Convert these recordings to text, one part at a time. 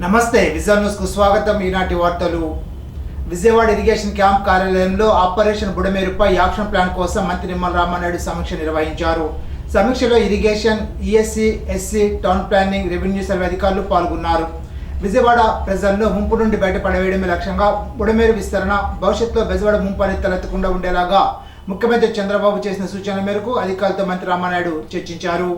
నమస్తే vision news కు స్వాగతం. ఈనాటి వార్తలు. విజయవాడ ఇరిగేషన్ క్యాంప్ కార్యాలయంలో ఆపరేషన్ బుడమేరుపై యాక్షన్ ప్లాన్ కోసం మంత్రి నిమ్మల రామానాయుడు సమీక్ష నిర్వహించారు. సమీక్షలో irrigation, ESC, SC, town planning, revenue survey అధికారులు పాల్గొన్నారు. విజయవాడ ప్రజలను ముంపు నుండి బయటపడవేయడమే లక్ష్యంగా బుడమేరు విస్తరణ, భవిష్యత్తులో బెజవాడ ముంపు అనేది తలెత్తకుండా ఉండేలాగా ముఖ్యమంత్రి చంద్రబాబు చేసిన సూచనల మేరకు అధికారులతో మంత్రి రామానాయుడు చర్చించారు.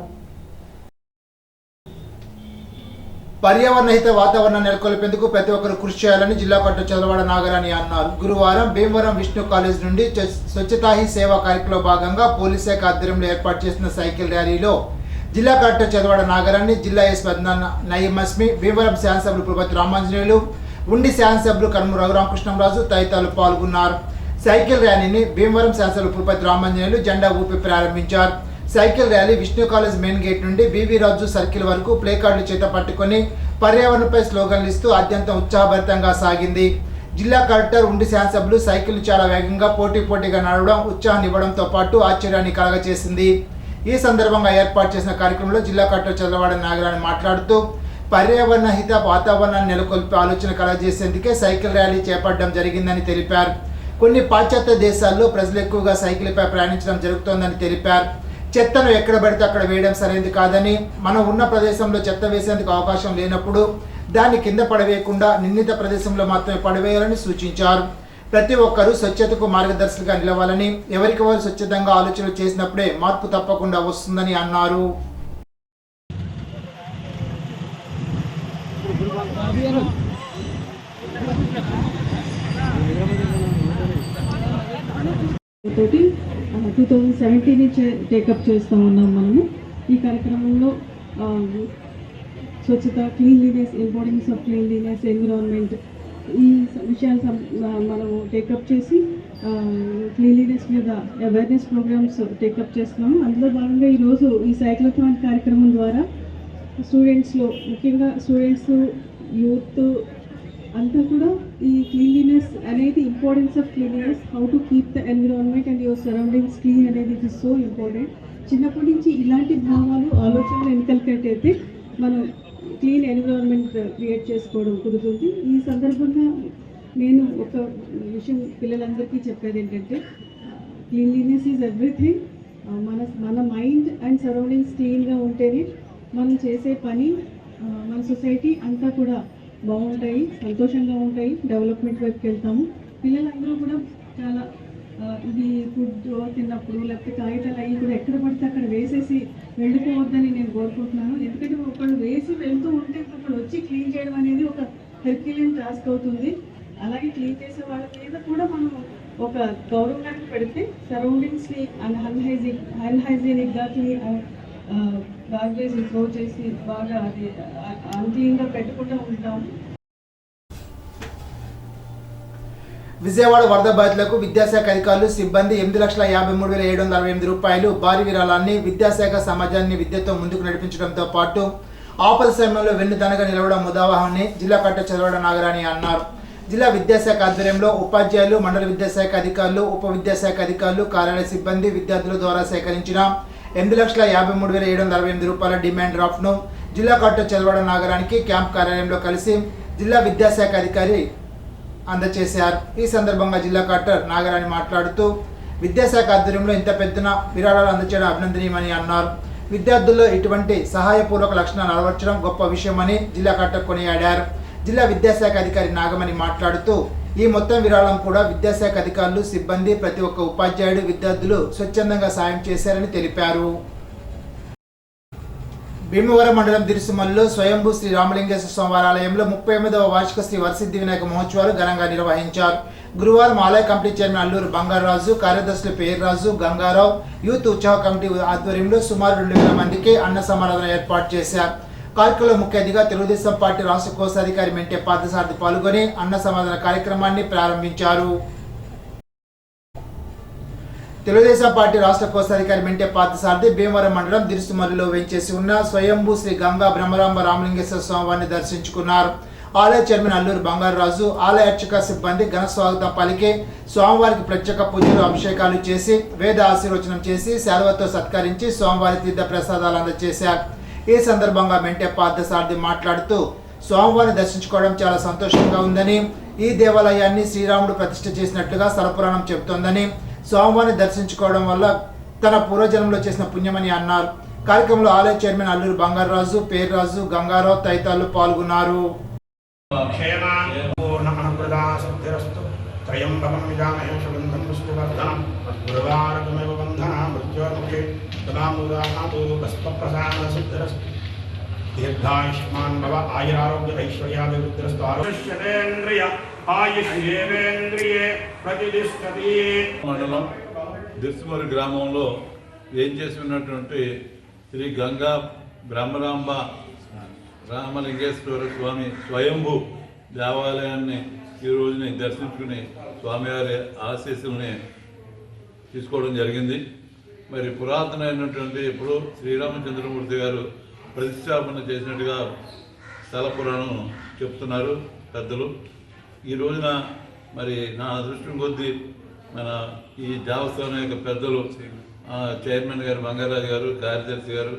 పర్యావరణ హిత వాతావరణం నెలకొల్పేందుకు ప్రతి ఒక్కరు కృషి చేయాలని జిల్లా కలెక్టర్ చంద్రవాడ నాగరాణి అన్నారు. గురువారం భీమవరం విష్ణు కాలేజ్ నుండి స్వచ్ఛతా హీ సేవా కార్యక్రమంలో భాగంగా పోలీస్ శాఖ ఆధ్వర్యంలో ఏర్పాటు చేసిన సైకిల్ ర్యాలీలో జిల్లా కలెక్టర్ చంద్రవాడ నాగరాణి, జిల్లా ఎస్పీ అద్నాన్ నయీం అస్మి, భీమవరం శాసనసభ్యులు పురపతి రామాంజనేయులు, ఉండి శాసనసభ్యులు కనుమూరు రఘురామకృష్ణంరాజు తదితరులు పాల్గొన్నారు. సైకిల్ ర్యాలీని భీమవరం శాసనసభ్యులు పురపతి రామాంజనేయులు జెండా ఊపి ప్రారంభించారు. Cycle rally Vishnu college main gate నుండి బీవీ రాజు సర్కిల్ వరకు ప్లే కార్డులు చేత పట్టుకొని పర్యావరణపై స్లోగన్లు ఇస్తూ అత్యంత ఉత్సాహభరితంగా సాగింది. జిల్లా కలెక్టర్, ఉండి శాసనసభ్యులు సైకిల్ చాలా వేగంగా పోటీగా నడవడం ఉత్సాహాన్ని ఇవ్వడంతో పాటు ఆశ్చర్యాన్ని కలగచేసింది. ఈ సందర్భంగా ఏర్పాటు చేసిన కార్యక్రమంలో జిల్లా కలెక్టర్ చంద్రవాడ నాగరాణి మాట్లాడుతూ పర్యావరణ హిత వాతావరణాన్ని నెలకొల్పే ఆలోచన కలగజేసేందుకే సైకిల్ ర్యాలీ చేపట్టడం జరిగిందని తెలిపారు. కొన్ని పాశ్చాత్య దేశాల్లో ప్రజలు ఎక్కువగా సైకిల్పై ప్రయాణించడం జరుగుతోందని తెలిపారు. చెత్తను ఎక్కడ పడితే అక్కడ వేయడం సరైనది కాదని, మనం ఉన్న ప్రదేశంలో చెత్త వేసేందుకు అవకాశం లేనప్పుడు దాన్ని కింద పడవేయకుండా నిర్ణీత ప్రదేశంలో మాత్రమే పడవేయాలని సూచించారు. ప్రతి ఒక్కరూ స్వచ్ఛతకు మార్గదర్శకులుగా నిలవాలని, ఎవరికి వారు స్వచ్ఛంగా ఆలోచనలు చేసినప్పుడే మార్పు తప్పకుండా వస్తుందని అన్నారు. తోటి 2017 నుంచి టేకప్ చేస్తూ ఉన్నాం. మనము ఈ కార్యక్రమంలో స్వచ్ఛత, cleanliness, importance of cleanliness, environment, ఈ విషయాలు మనము టేకప్ చేసి క్లీన్లీనెస్ మీద అవేర్నెస్ ప్రోగ్రామ్స్ టేకప్ చేస్తున్నాము. అందులో భాగంగా ఈరోజు ఈ సైక్లోథాన్ కార్యక్రమం ద్వారా స్టూడెంట్స్లో, ముఖ్యంగా స్టూడెంట్స్, యూత్ అంతా కూడా ఈ క్లీన్లీనెస్ అనేది, importance of cleanliness, how to keep the environment and your surroundings clean అనేది ఇట్ ఇస్ సో ఇంపార్టెంట్. చిన్నప్పటి నుంచి ఇలాంటి భావాలు, ఆలోచనలు ఇన్కల్కేట్ అయితే మనం క్లీన్ ఎన్విరాన్మెంట్ క్రియేట్ చేసుకోవడం కుదురుతుంది. ఈ సందర్భంగా నేను ఒక విషయం పిల్లలందరికీ చెప్పేది ఏంటంటే, క్లీన్లీనెస్ ఈజ్ ఎవ్రీథింగ్. మన మైండ్ అండ్ సరౌండింగ్స్ క్లీన్గా ఉంటేనే మనం చేసే పని, మన సొసైటీ అంతా కూడా బాగుంటాయి, సంతోషంగా ఉంటాయి, డెవలప్మెంట్ వైపుకి వెళ్తాము. పిల్లలందరూ కూడా చాలా ఇది ఫుడ్ తిన్నప్పుడు లేకపోతే కాగితాలు అవి కూడా ఎక్కడ పడితే అక్కడ వేసేసి వెళ్ళిపోవద్దని నేను కోరుకుంటున్నాను. ఎందుకంటే ఒకళ్ళు వేసి వెళ్తూ ఉంటే ఒకళ్ళు వచ్చి క్లీన్ చేయడం అనేది ఒక హెర్క్యులియన్ టాస్క్ అవుతుంది. అలాగే క్లీన్ చేసే వాళ్ళ మీద కూడా మనం ఒక గౌరవాన్ని పెడితే సరౌండింగ్స్ని అన్హైజీనిక్గా గార్బేజ్ త్రో చేసి బాగా అది అన్క్లీన్గా పెట్టకుండా ఉంటాం. విజయవాడ వరద బాధితులకు విద్యాశాఖ అధికారులు, సిబ్బంది 8,53,768 రూపాయలు భారీ విరాళాన్ని విద్యాశాఖ సమాజాన్ని విద్యతో ముందుకు నడిపించడంతో పాటు ఆపద సమయంలో వెన్నుదనగా నిలవడం ముదావహాన్ని జిల్లా కలెక్టర్ చంద్రవాడ నాగరాణి అన్నారు. జిల్లా విద్యాశాఖ ఆధ్వర్యంలో ఉపాధ్యాయులు, మండల విద్యాశాఖ అధికారులు, ఉప విద్యాశాఖ అధికారులు, కార్యాలయ సిబ్బంది, విద్యార్థుల ద్వారా సేకరించిన 8,53,768 రూపాయల డిమాండ్ డ్రాఫ్ట్ను జిల్లా కలెక్టర్ చంద్రవాడ నాగరానికి క్యాంప్ కార్యాలయంలో కలిసి జిల్లా విద్యాశాఖ అధికారి అందజేశారు. ఈ సందర్భంగా జిల్లా కలెక్టర్ నాగరాణి మాట్లాడుతూ విద్యాశాఖ ఆధ్వర్యంలో ఇంత పెద్దన విరాళాలు అందజేయడం అభినందనీయమని అన్నారు. విద్యార్థుల్లో ఇటువంటి సహాయపూర్వక లక్షణాలు అలవర్చడం గొప్ప విషయమని జిల్లా కలెక్టర్ కొనియాడారు. జిల్లా విద్యాశాఖ అధికారి నాగమణి మాట్లాడుతూ ఈ మొత్తం విరాళం కూడా విద్యాశాఖ అధికారులు, సిబ్బంది, ప్రతి ఒక్క ఉపాధ్యాయుడు, విద్యార్థులు స్వచ్ఛందంగా సాయం చేశారని తెలిపారు. భీమవరం మండలం దిరుసుమల్లో స్వయంభూ శ్రీ రామలింగేశ్వర స్వామి ఆలయంలో 38వ వార్షిక శ్రీ వరసిద్ధి వినాయక మహోత్సవాలు ఘనంగా నిర్వహించారు. గురువారం ఆలయ కమిటీ చైర్మన్ అల్లూరు బంగారాజు, కార్యదర్శులు పేర్రాజు, గంగారావు, యూత్ ఉత్సవ కమిటీ ఆధ్వర్యంలో సుమారు 2,000 మందికి అన్న సమారాధన ఏర్పాటు చేశారు. కార్యక్రమంలో ముఖ్య అతిథిగా తెలుగుదేశం పార్టీ రాష్ట్ర కోశాధికారి మెంటే పార్థసారథి పాల్గొని అన్న సమాధాన కార్యక్రమాన్ని ప్రారంభించారు. తెలుగుదేశం పార్టీ రాష్ట్ర కోశాధికారి మెంటే పార్థసారథి భీమవరం మండలం దిరుసుమల్లిలో వేంచేసి ఉన్న స్వయంభూ శ్రీ గంగా బ్రహ్మరాంబ రామలింగేశ్వర స్వామివారిని దర్శించుకున్నారు. ఆలయ చైర్మన్ అల్లూరు బంగారాజు, ఆలయ అర్చక సిబ్బంది ఘన స్వాగతం పలికి స్వామివారికి ప్రత్యేక పూజలు, అభిషేకాలు చేసి వేద ఆశీర్వచనం చేసి శాలువతో సత్కరించి స్వామివారి తీర్థ ప్రసాదాలు అందజేశారు. ఈ సందర్భంగా మెంటే పార్థసారథి మాట్లాడుతూ స్వామివారిని దర్శించుకోవడం చాలా సంతోషంగా ఉందని, ఈ దేవాలయాన్ని శ్రీరాముడు ప్రతిష్ఠ చేసినట్లుగా స్థలపురాణం చెబుతోందని, స్వామివారిని దర్శించుకోవడం వల్ల తన పూర్వజన్మలో చేసిన పుణ్యమని అన్నారు. కార్యక్రమంలో ఆలయ చైర్మన్ అల్లూరు బంగారాజు, పేర్రాజు, గంగారావు తదితరులు పాల్గొన్నారు. దీర్ఘాయుష్మాన్ భవ ఆయురారోగ్య ఐశ్వర్యాభివృద్ధిరస్తు ఆరోగ్యేంద్రియ ఆయుష్యేంద్రియే ప్రతిష్ఠతి. మండలం దిర్సుమూరు గ్రామంలో ఏం చేసి ఉన్నటువంటి శ్రీ గంగా బ్రహ్మరాంబ రామలింగేశ్వర స్వామి స్వయంభూ దేవాలయాన్ని ఈ రోజుని దర్శించుకుని స్వామివారి ఆశీస్సుల్ని తీసుకోవడం జరిగింది. మరి పురాతనమైనటువంటి ఇప్పుడు శ్రీరామచంద్రమూర్తి గారు ప్రతిష్టాపన చేసినట్టుగా స్థల పురాణం చెప్తున్నారు పెద్దలు. ఈ రోజున మరి నా అదృష్టం కొద్దీ మన ఈ దేవస్థానం యొక్క పెద్దలు చైర్మన్ గారు బంగారాజు గారు, కార్యదర్శి గారు,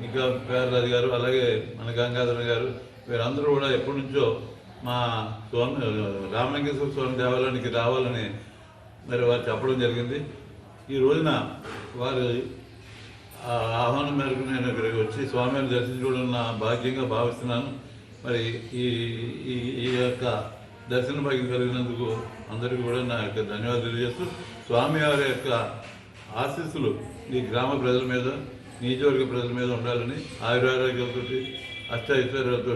ఇంకా పేర్రాజు గారు, అలాగే మన గంగాధర గారు, వీరందరూ కూడా ఎప్పటి నుంచో మా స్వామి రామలింగేశ్వర స్వామి దేవాలయానికి రావాలని మరి వారు చెప్పడం జరిగింది. ఈ రోజున వారు ఆహ్వానం మేరకు నేను ఇక్కడికి వచ్చి స్వామివారిని దర్శించుకోవడం నా భాగ్యంగా భావిస్తున్నాను. మరి ఈ యొక్క దర్శన భాగ్యం కలిగినందుకు అందరికీ కూడా నా యొక్క ధన్యవాదాలు తెలియజేస్తూ, స్వామివారి యొక్క ఆశీస్సులు ఈ గ్రామ ప్రజల మీద, నియోజకవర్గ ప్రజల మీద ఉండాలని, ఆయురారోగ్యాలతో అష్టైశ్వర్యాలతో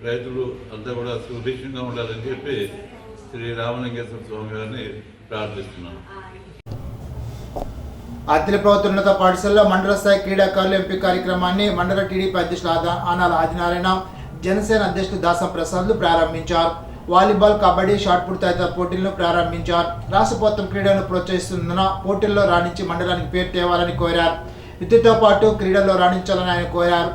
రైతులు అంతా కూడా సుభిక్షంగా ఉండాలని చెప్పి శ్రీ రామలింగేశ్వర స్వామి వారిని ప్రార్థిస్తున్నాను. అత్తిలి ప్రభుత్వ ఉన్నత పాఠశాలలో మండల స్థాయి క్రీడాకారుల ఎంపిక కార్యక్రమాన్ని మండల టీడీపీ అధ్యక్షులు ఆనాల ఆదినారాయణ, జనసేన అధ్యక్షులు దాసం ప్రసాద్లు ప్రారంభించారు. వాలీబాల్, కబడ్డీ, షాట్పుట్ తదితర పోటీలను ప్రారంభించారు. రాష్ట్ర ప్రభుత్వం క్రీడలను ప్రోత్సహిస్తున్నందున పోటీల్లో రాణించి మండలానికి పేరు తేవాలని కోరారు. విద్యతో పాటు క్రీడల్లో రాణించాలని ఆయన కోరారు.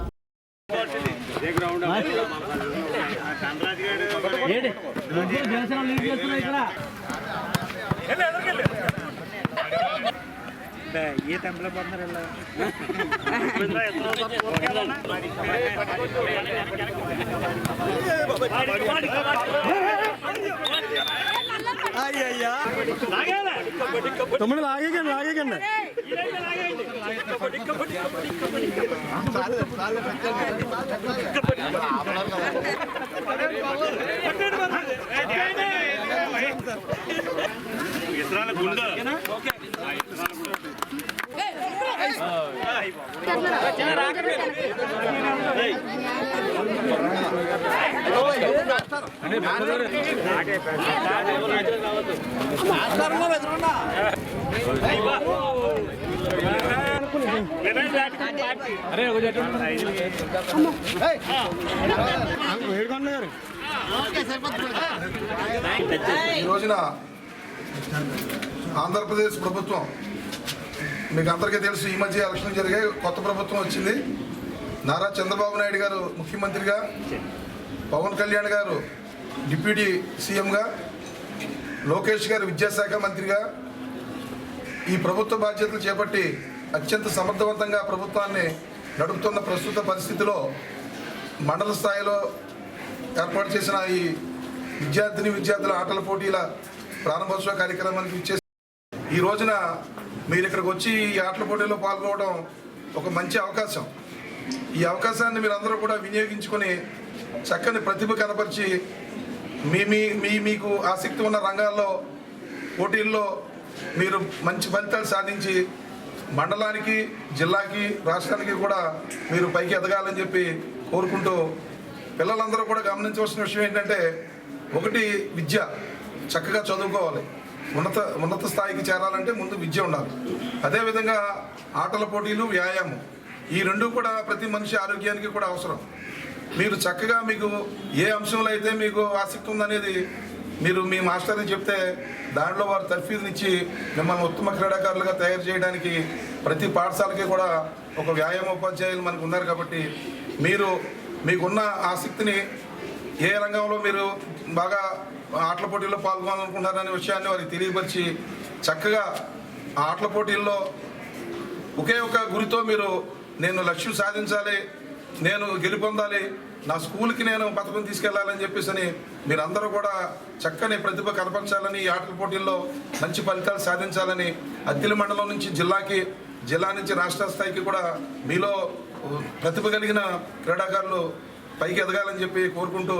ये तंबला पड़ना रहला అయ్యయ్యా లాగేలా తమ్ముడు లాగేకండి ఇతరాల గుండా ఓకే ఈ రోజున ఆంధ్రప్రదేశ్ ప్రభుత్వం, మీకు అందరికీ తెలుసు, ఈ మధ్య ఎలక్షన్ జరిగాయి, కొత్త ప్రభుత్వం వచ్చింది. నారా చంద్రబాబు నాయుడు గారు ముఖ్యమంత్రిగా, పవన్ కళ్యాణ్ గారు డిప్యూటీ సీఎంగా, లోకేష్ గారు విద్యాశాఖ మంత్రిగా ఈ ప్రభుత్వ బాధ్యతలు చేపట్టి అత్యంత సమర్థవంతంగా ప్రభుత్వాన్ని నడుపుతున్న ప్రస్తుత పరిస్థితిలో మండల స్థాయిలో ఏర్పాటు చేసిన ఈ విద్యార్థుల ఆటల పోటీల ప్రారంభోత్సవ కార్యక్రమానికి ఇచ్చేసి ఈ రోజున మీరు ఇక్కడికి వచ్చి ఈ ఆటల పోటీల్లో పాల్గొనడం ఒక మంచి అవకాశం. ఈ అవకాశాన్ని మీరు అందరూ కూడా వినియోగించుకొని చక్కని ప్రతిభ కనపరిచి మీకు ఆసక్తి ఉన్న రంగాల్లో పోటీల్లో మీరు మంచి ఫలితాలు సాధించి మండలానికి, జిల్లాకి, రాష్ట్రానికి కూడా మీరు పైకి ఎదగాలని చెప్పి కోరుకుంటూ, పిల్లలందరూ కూడా గమనించవలసిన విషయం ఏంటంటే, ఒకటి విద్య చక్కగా చదువుకోవాలి. ఉన్నత స్థాయికి చేరాలంటే ముందు విద్య ఉండాలి. అదేవిధంగా ఆటల పోటీలు, వ్యాయామం, ఈ రెండు కూడా ప్రతి మనిషి ఆరోగ్యానికి కూడా అవసరం. మీరు చక్కగా మీకు ఏ అంశంలో అయితే మీకు ఆసక్తి ఉందనేది మీరు మీ మాస్టర్ని చెప్తే దాంట్లో వారు తర్ఫీదునిచ్చి మిమ్మల్ని ఉత్తమ క్రీడాకారులుగా తయారు చేయడానికి ప్రతి పాఠశాలకి కూడా ఒక వ్యాయామ ఉపాధ్యాయులు మనకు ఉన్నారు. కాబట్టి మీకున్న ఆసక్తిని, ఏ రంగంలో మీరు బాగా ఆటల పోటీల్లో పాల్గొనాలనుకుంటున్నారనే విషయాన్ని వారికి తెలియపరిచి చక్కగా ఆ ఆటల పోటీల్లో ఒకే ఒక గురితో నేను లక్ష్యం సాధించాలి, నేను గెలుపొందాలి, నా స్కూల్కి నేను పథకం తీసుకెళ్లాలని చెప్పేసి మీరందరూ కూడా చక్కని ప్రతిభ కనపరచాలని ఈ ఆటల పోటీల్లో మంచి ఫలితాలు సాధించాలని అద్దిలి మండలం నుంచి జిల్లా నుంచి రాష్ట్ర స్థాయికి కూడా మీలో ప్రతిభ కలిగిన క్రీడాకారులు పైకి ఎదగాలని చెప్పి కోరుకుంటూ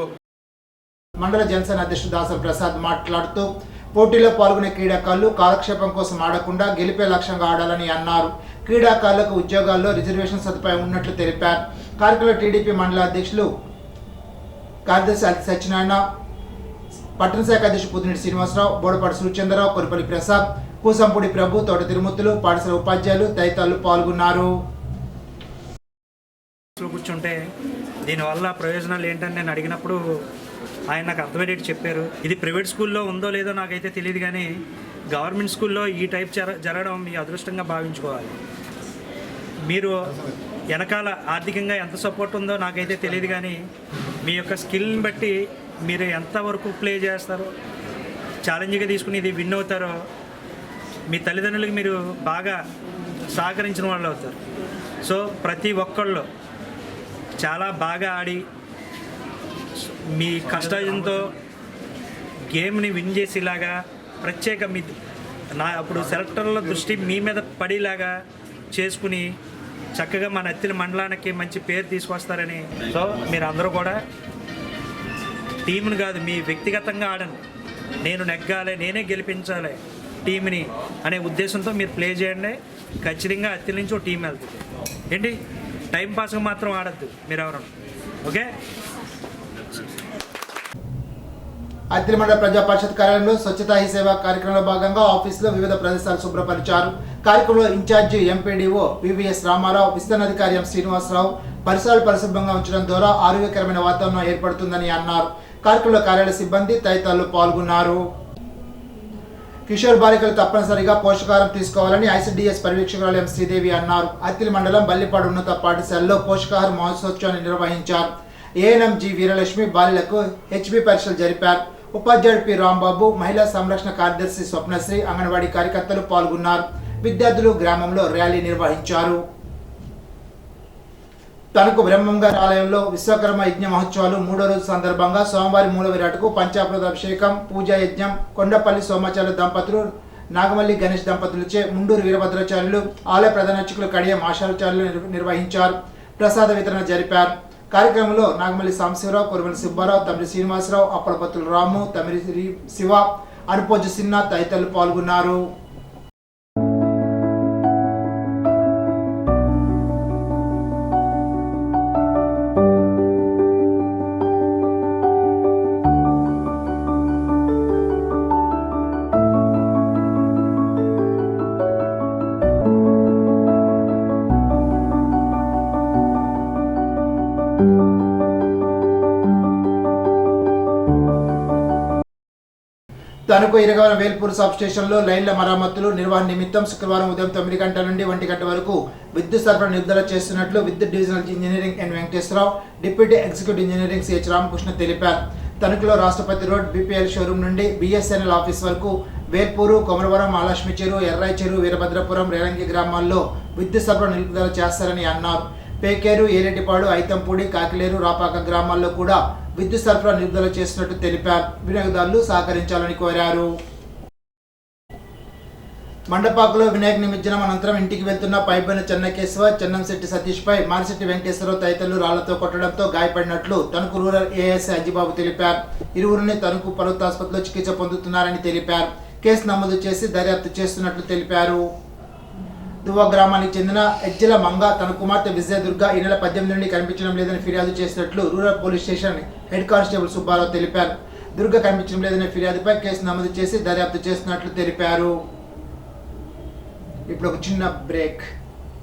మండల జనసేన అధ్యక్షుడు దాసరి ప్రసాద్ మాట్లాడుతూ పోటీలో పాల్గొనే క్రీడాకారులు కాలక్షేపం కోసం ఆడకుండా గెలిపే లక్ష్యంగా ఆడాలని అన్నారు. క్రీడాకారులకు ఉద్యోగాల్లో రిజర్వేషన్ సదుపాయం ఉన్నట్లు తెలిపారు. కార్యక్రమంలో టీడీపీ మండల అధ్యక్షులు కార్యదర్శి అతి సత్యనారాయణ, పట్టణ శాఖ అధ్యక్షుడు పుదినేటి శ్రీనివాసరావు, బోడపాటి సూర్యచంద్రరావు, కొరిపల్లి ప్రసాద్, కూసంపూడి ప్రభు, తోట తిరుమూర్తులు, పాఠశాల ఉపాధ్యాయులు తదితరులు పాల్గొన్నారు. కూర్చుంటే దీనివల్ల ప్రయోజనాలు ఏంటని నేను అడిగినప్పుడు ఆయన నాకు అర్థమయ్యేటి చెప్పారు. ఇది ప్రైవేట్ స్కూల్లో ఉందో లేదో నాకైతే తెలియదు, కానీ గవర్నమెంట్ స్కూల్లో ఈ టైప్ జరగడం మీ అదృష్టంగా భావించుకోవాలి. మీరు వెనకాల ఆర్థికంగా ఎంత సపోర్ట్ ఉందో నాకైతే తెలియదు, కానీ మీ యొక్క స్కిల్ని బట్టి మీరు ఎంతవరకు ప్లే చేస్తారో, ఛాలెంజ్గా తీసుకుని ఇది విన్ అవుతారో, మీ తల్లిదండ్రులకి మీరు బాగా సహకరించిన వాళ్ళు అవుతారు. సో ప్రతి ఒక్కళ్ళు చాలా బాగా ఆడి మీ కష్టాలతో గేమ్ని విన్ చేసేలాగా ప్రత్యేక అప్పుడు సెలెక్టర్ల దృష్టి మీ మీద పడేలాగా చేసుకుని చక్కగా మన అత్తిలి మండలానికి మంచి పేరు తీసుకొస్తారని. సో మీరు అందరూ కూడా టీంని కాదు, మీ వ్యక్తిగతంగా ఆడండి. నేను నెగ్గాలి, నేనే గెలిపించాలి టీంని అనే ఉద్దేశంతో మీరు ప్లే చేయండి. ఖచ్చితంగా అత్తిలి నుంచి ఒక టీం వెళ్తుంది. ఏంటి టైంపాస్గా మాత్రం ఆడద్దు మీరు ఎవరు. ఓకే. అత్తిలి మండల ప్రజా పరిషత్ కార్యాలయంలో స్వచ్ఛతా హీ సేవ కార్యక్రమంలో భాగంగా ఆఫీసులో వివిధ ప్రదేశాలు శుభ్రపరిచారు. కార్యక్రమంలో ఇన్ఛార్జి ఎంపీడీఓ వివిఎస్ రామారావు, విస్తరణాధికారి ఎం శ్రీనివాసరావు పరిసరాలు పరిశుభ్రంగా ఉంచడం ద్వారా ఆరోగ్యకరమైన వాతావరణం ఏర్పడుతుందని అన్నారు. కార్యక్రమంలో కార్యాలయ సిబ్బంది తదితరులు పాల్గొన్నారు. కిషోర్ బాలికలు తప్పనిసరిగా పోషకాహారం తీసుకోవాలని ఐసిడిఎస్ పర్యవేక్షకురాలు ఎం శ్రీదేవి అన్నారు. అత్తిలి మండలం బల్లిపాడు ఉన్నత పాఠశాలలో పోషకాహార మహోత్సవాన్ని నిర్వహించారు. ఏఎన్ఎం జి వీరలక్ష్మి బాలికలకు హెచ్బి పరీక్షలు జరిపారు. ఉపాధ్యాయుడు పి రాంబాబు, మహిళా సంరక్షణ కార్యదర్శి స్వప్నశ్రీ, అంగన్వాడీ కార్యకర్తలు పాల్గొన్నారు. విద్యార్థులు గ్రామంలో ర్యాలీ నిర్వహించారు. తణుకు బ్రహ్మంగారి ఆలయంలో విశ్వకర్మ యజ్ఞ మహోత్సవాలు 3వ రోజు సందర్భంగా సోమవారి మూల విరాటకు పంచామృత అభిషేకం, పూజా యజ్ఞం కొండపల్లి సోమాచార్య దంపతులు, నాగమల్లి గణేష్ దంపతులచే ముండూరు వీరభద్రాచార్యులు, ఆలయ ప్రధాన అర్చకులు కడియం ఆచార్యులు నిర్వహించారు. ప్రసాద వితరణ జరిపారు. కార్యక్రమంలో నాగమల్లి సాంబశివరావు, కొరవలి సుబ్బారావు, తమిళి శ్రీనివాసరావు, అప్పలపత్తుల రాము, తమిళి శివ, అనుపోజు సిన్హా తదితరులు పాల్గొన్నారు. తణుకు ఇరగవరం వేల్పూర్ సబ్ స్టేషన్లో లైన్ల మరమ్మతులు నిర్వహణ నిమిత్తం శుక్రవారం ఉదయం 9 గంటల నుండి 1 గంట వరకు విద్యుత్ సరఫరా నిలుపుదల చేస్తున్నట్లు విద్యుత్ divisional engineering N Venkateswararao, deputy executive engineering CH Ramakrishna తెలిపారు. తణుకులో రాష్ట్రపతి రోడ్ బీపీఎల్ షోరూమ్ నుండి బిఎస్ఎన్ఎల్ ఆఫీస్ వరకు వేల్పూరు, కొమరవరం, మహాలక్ష్మి చెరువు, ఎర్రాయి చెరువు, వీరభద్రపురం, రేలంగి గ్రామాల్లో విద్యుత్ సరఫరా నిలుపుదల చేస్తారని అన్నారు. పేకేరు, ఏరెడ్డిపాడు, ఐతంపూడి, కాకిలేరు, రాపాక గ్రామాల్లో కూడా విద్యుత్ సరఫరా నిలుపుదల చేసినట్టు తెలిపారు. వినియోగదారులు సహకరించాలని కోరారు. మండపాకులో వినాయక నిమజ్జనం అనంతరం ఇంటికి వెళ్తున్న పైబైన చెన్నకేశవ, చెన్నంశెట్టి సతీష్ పై మారిశెట్టి వెంకటేశ్వరరావు తదితరులు రాళ్లతో కొట్టడంతో గాయపడినట్లు తణుకు రూరల్ ఏఎస్ఐ అజిబాబు తెలిపారు. ఇరువురిని తణుకు ప్రభుత్వ ఆసుపత్రిలో చికిత్స పొందుతున్నారని తెలిపారు. కేసు నమోదు చేసి దర్యాప్తు చేస్తున్నట్లు తెలిపారు. దువ్వ గ్రామానికి చెందిన ఎజ్జల మంగ తన కుమార్తె విజయదుర్గ ఈ నెల 18 నుండి కనిపించడం లేదని ఫిర్యాదు చేసినట్లు rural police station head constable Subbarao తెలిపారు. దుర్గ కనిపించడం లేదనే ఫిర్యాదుపై కేసు నమోదు చేసి దర్యాప్తు చేస్తున్నట్లు తెలిపారు. ఇప్పుడు ఒక చిన్న బ్రేక్.